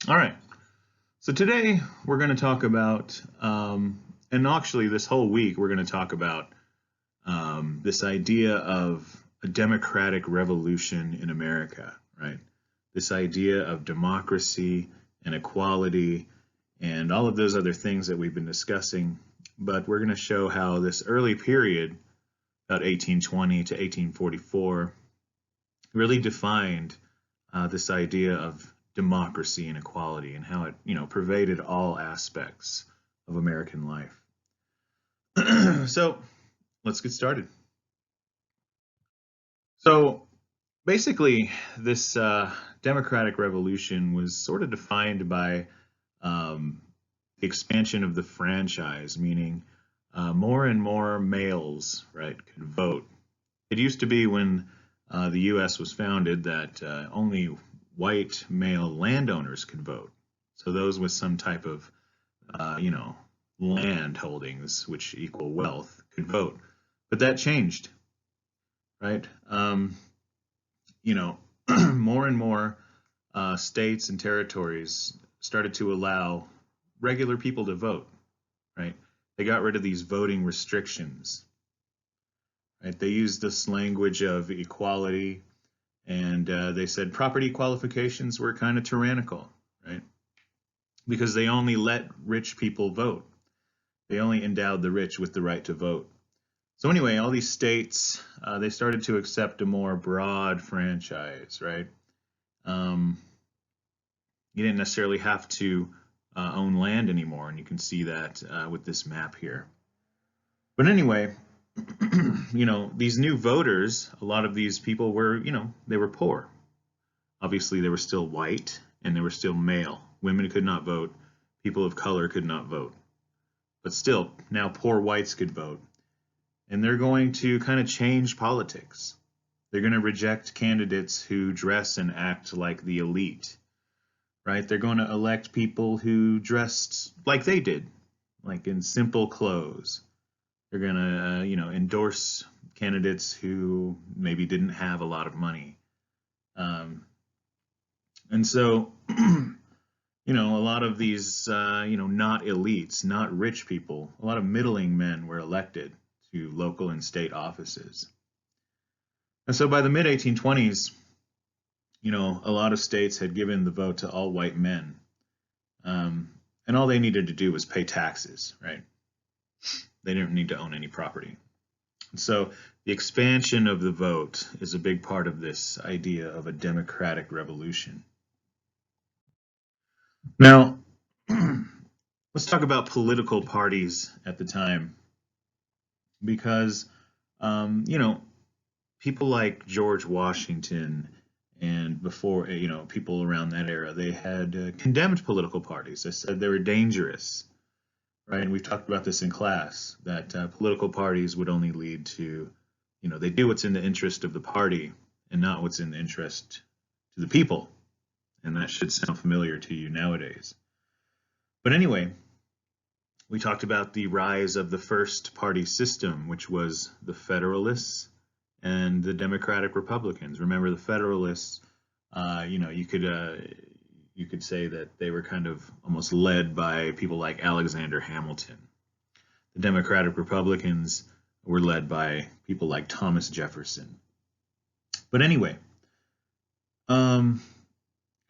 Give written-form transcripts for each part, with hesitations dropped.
All right. So today we're going to talk about, and actually this whole week we're going to talk about this idea of a democratic revolution in America, right? This idea of democracy and equality and all of those other things that we've been discussing. But we're going to show how this early period, about 1820 to 1844, really defined this idea of democracy and equality and how it, pervaded all aspects of American life. So let's get started. So basically, this democratic revolution was sort of defined by the expansion of the franchise, meaning more and more males, right, could vote. It used to be when the U.S. was founded that only white male landowners could vote. So those with some type of, land holdings, which equal wealth, could vote. But that changed, right? More and more states and territories started to allow regular people to vote, right? They got rid of these voting restrictions, right? They used this language of equality, and they said property qualifications were kind of tyrannical, right? Because they only let rich people vote. They only endowed the rich with the right to vote. So anyway, all these states, they started to accept a more broad franchise, right? You didn't necessarily have to own land anymore, and you can see that with this map here. But anyway, these new voters, a lot of these people were, they were poor. Obviously, they were still white and they were still male. Women could not vote. People of color could not vote. But still, now poor whites could vote. And they're going to kind of change politics. They're going to reject candidates who dress and act like the elite, right? They're going to elect people who dressed like they did, like in simple clothes. They're going to, endorse candidates who maybe didn't have a lot of money. And so, a lot of these, not elites, not rich people, a lot of middling men were elected to local and state offices. And so by the mid-1820s, a lot of states had given the vote to all white men. And all they needed to do was pay taxes, right? They didn't need to own any property. And so the expansion of the vote is a big part of this idea of a democratic revolution. Now, let's talk about political parties at the time, because, people like George Washington and before, people around that era, they had condemned political parties. They said they were dangerous, right? And we've talked about this in class, that political parties would only lead to, they do what's in the interest of the party and not what's in the interest to the people. And that should sound familiar to you nowadays. But anyway, we talked about the rise of the first party system, which was the Federalists and the Democratic Republicans. Remember, the Federalists, you could say that they were kind of almost led by people like Alexander Hamilton. The Democratic Republicans were led by people like Thomas Jefferson. But anyway,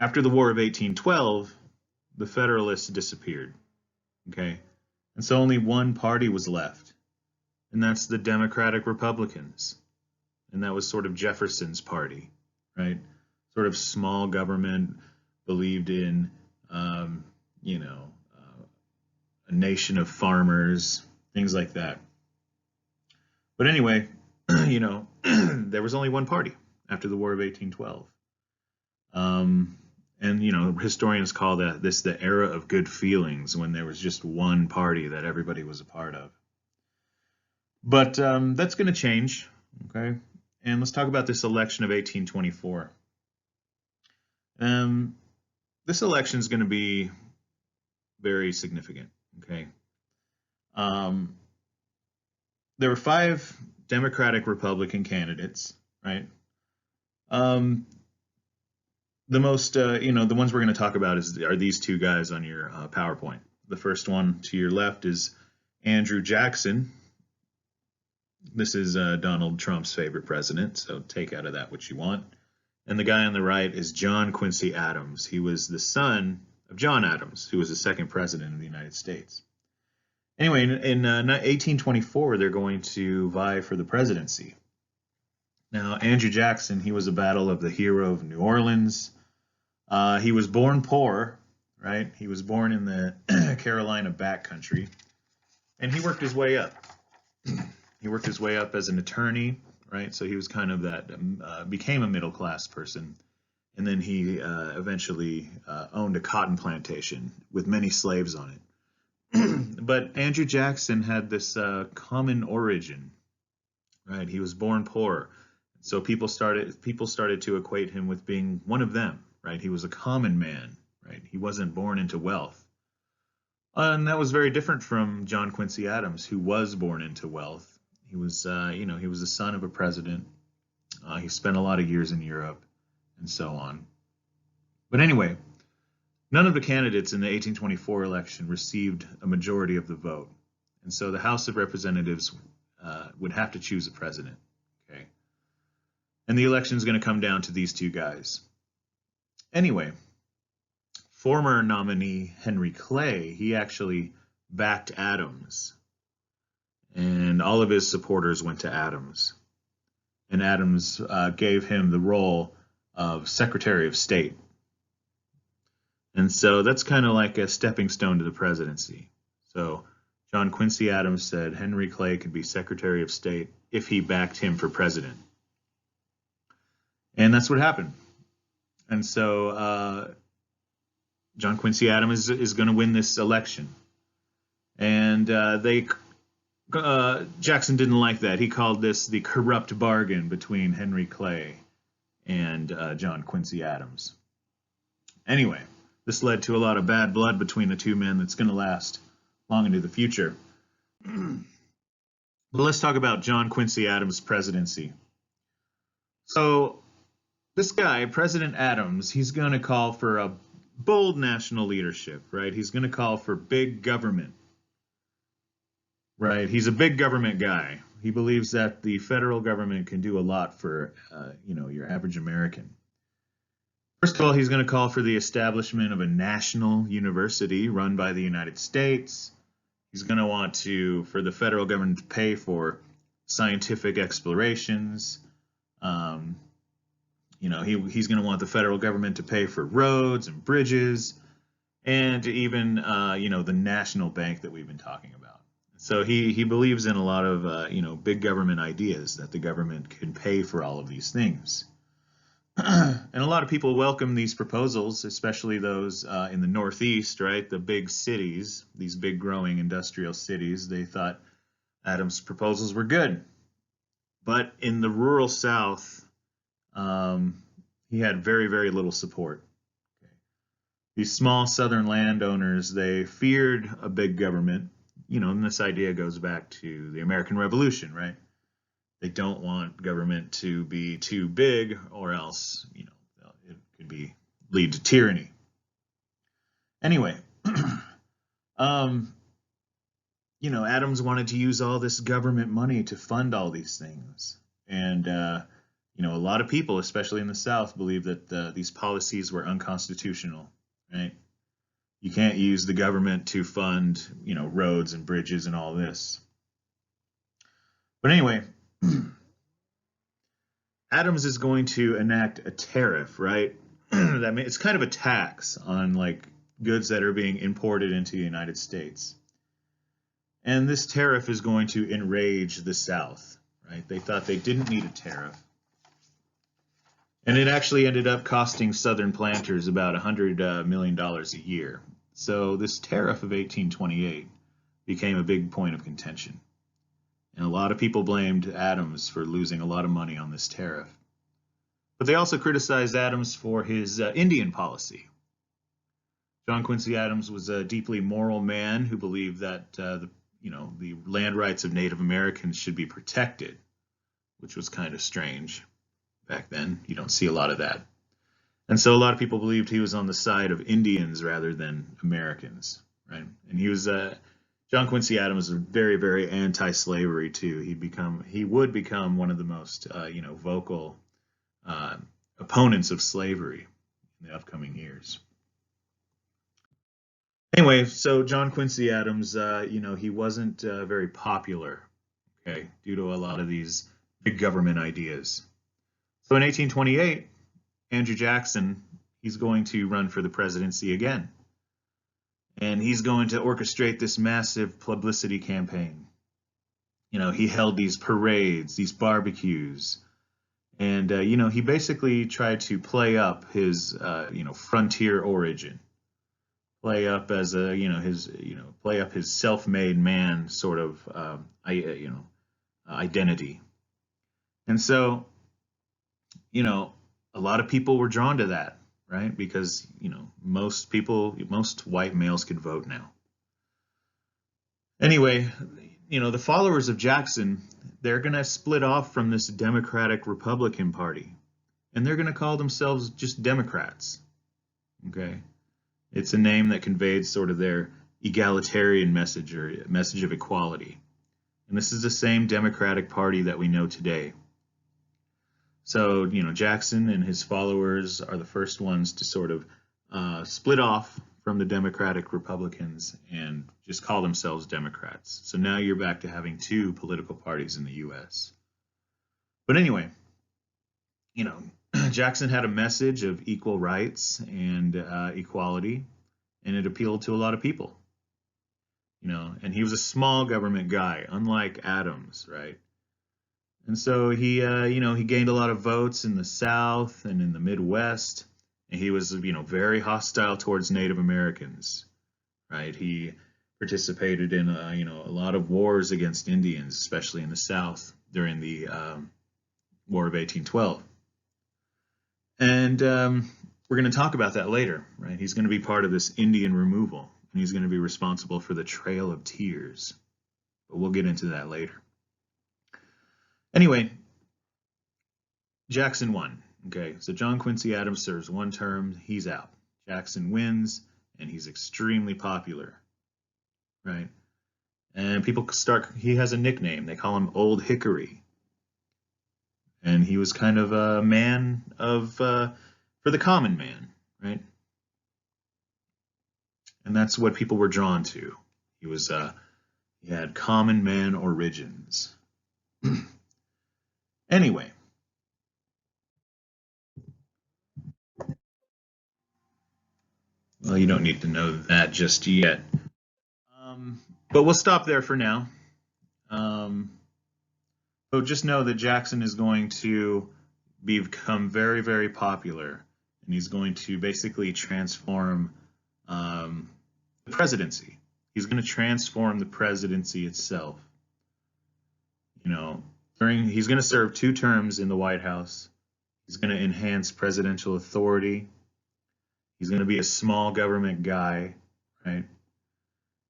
after the War of 1812, the Federalists disappeared, okay? And so only one party was left, and that's the Democratic Republicans. And that was sort of Jefferson's party, right? Sort of small government, believed in, a nation of farmers, things like that. But anyway, there was only one party after the War of 1812. And historians call this the era of good feelings, when there was just one party that everybody was a part of. But that's going to change, okay? And let's talk about this election of 1824. This election is going to be very significant, okay? There were 5 Democratic Republican candidates, right? the most, the ones we're going to talk about are these two guys on your PowerPoint. The first one to your left is Andrew Jackson. This is Donald Trump's favorite president, so take out of that what you want. And the guy on the right is John Quincy Adams. He was the son of John Adams, who was the second president of the United States. Anyway, in 1824, they're going to vie for the presidency. Now, Andrew Jackson, he was a battle of the hero of New Orleans. He was born poor, right? He was born in the Carolina backcountry, and he worked his way up. He worked his way up as an attorney, right? So he was kind of that, became a middle class person. And then he eventually owned a cotton plantation with many slaves on it. But Andrew Jackson had this common origin, right? He was born poor. So people started to equate him with being one of them, right? He was a common man, right? He wasn't born into wealth. And that was very different from John Quincy Adams, who was born into wealth. He was, he was the son of a president. He spent a lot of years in Europe and so on. But anyway, none of the candidates in the 1824 election received a majority of the vote. And so the House of Representatives would have to choose a president. Okay. And the election is going to come down to these two guys. Anyway, former nominee Henry Clay, he actually backed Adams. And all of his supporters went to Adams. And Adams gave him the role of Secretary of State. And so that's kind of like a stepping stone to the presidency. So John Quincy Adams said Henry Clay could be Secretary of State if he backed him for president. And that's what happened. And so John Quincy Adams is going to win this election. And Jackson didn't like that. He called this the corrupt bargain between Henry Clay and John Quincy Adams. Anyway, this led to a lot of bad blood between the two men that's going to last long into the future. But let's talk about John Quincy Adams' presidency. So this guy, President Adams, he's going to call for a bold national leadership, right? He's going to call for big government, right? He's a big government guy. He believes that the federal government can do a lot for, your average American. First of all, he's going to call for the establishment of a national university run by the United States. He's going to want for the federal government to pay for scientific explorations. He's going to want the federal government to pay for roads and bridges, and even, the national bank that we've been talking about. So he believes in a lot of, big government ideas that the government can pay for all of these things. And a lot of people welcome these proposals, especially those in the Northeast, right? The big cities, these big growing industrial cities. They thought Adams' proposals were good. But in the rural South, he had very, very little support. Okay. These small Southern landowners, they feared a big government. And this idea goes back to the American Revolution, right? They don't want government to be too big, or else, it could lead to tyranny. Anyway, Adams wanted to use all this government money to fund all these things. And, a lot of people, especially in the South, believe that these policies were unconstitutional, right? You can't use the government to fund, roads and bridges and all this. But anyway, Adams is going to enact a tariff, right? It's kind of a tax on goods that are being imported into the United States. And this tariff is going to enrage the South, right? They thought they didn't need a tariff. And it actually ended up costing Southern planters about $100 million a year. So this tariff of 1828 became a big point of contention. And a lot of people blamed Adams for losing a lot of money on this tariff. But they also criticized Adams for his Indian policy. John Quincy Adams was a deeply moral man who believed that the land rights of Native Americans should be protected, which was kind of strange back then. You don't see a lot of that. And so a lot of people believed he was on the side of Indians rather than Americans, right? And John Quincy Adams was very, very anti-slavery too. He would become one of the most, vocal uh, opponents of slavery in the upcoming years. Anyway, so John Quincy Adams, he wasn't very popular, okay, due to a lot of these big government ideas. So in 1828, Andrew Jackson, he's going to run for the presidency again. And he's going to orchestrate this massive publicity campaign. He held these parades, these barbecues, and he basically tried to play up his frontier origin, play up as a his play up his self-made man sort of identity. And so a lot of people were drawn to that, right? Because most white males could vote now. Anyway, the followers of Jackson, they're going to split off from this Democratic Republican Party, and they're going to call themselves just Democrats. Okay, it's a name that conveyed sort of their egalitarian message or message of equality, and this is the same Democratic Party that we know today. So Jackson and his followers are the first ones to sort of split off from the Democratic Republicans and just call themselves Democrats. So now you're back to having two political parties in the U.S. But anyway, Jackson had a message of equal rights and equality, and it appealed to a lot of people. And he was a small government guy, unlike Adams, right? And so he gained a lot of votes in the South and in the Midwest. And he was, very hostile towards Native Americans, right? He participated in, a lot of wars against Indians, especially in the South during the War of 1812. And we're going to talk about that later, right? He's going to be part of this Indian removal, and he's going to be responsible for the Trail of Tears. But we'll get into that later. Anyway, Jackson won. Okay, so John Quincy Adams serves one term, he's out. Jackson wins, and he's extremely popular, right? And he has a nickname. They call him Old Hickory. And he was kind of a man for the common man, right? And that's what people were drawn to. He had common man origins. Anyway. Well, you don't need to know that just yet. But we'll stop there for now. So just know that Jackson is going to become very, very popular, and he's going to basically transform the presidency. He's going to transform the presidency itself. He's going to serve 2 terms in the White House. He's going to enhance presidential authority. He's going to be a small government guy, right?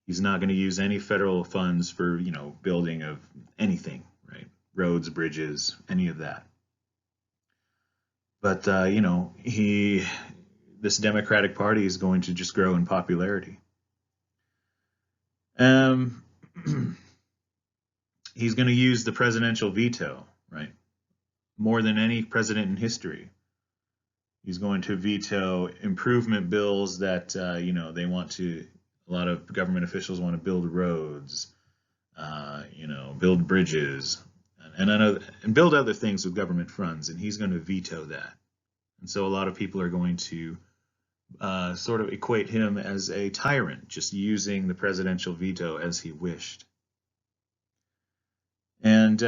He's not going to use any federal funds for, building of anything, right? Roads, bridges, any of that. But, this Democratic Party is going to just grow in popularity. He's going to use the presidential veto, right? More than any president in history. He's going to veto improvement bills that, they want to, a lot of government officials want to build roads, build bridges, and build other things with government funds, and he's going to veto that. And so a lot of people are going to sort of equate him as a tyrant, just using the presidential veto as he wished. And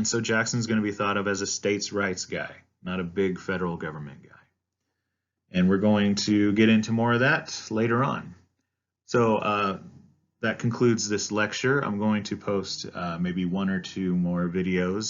so Jackson's going to be thought of as a states' rights guy, not a big federal government guy. And we're going to get into more of that later on. So that concludes this lecture. I'm going to post maybe 1 or 2 more videos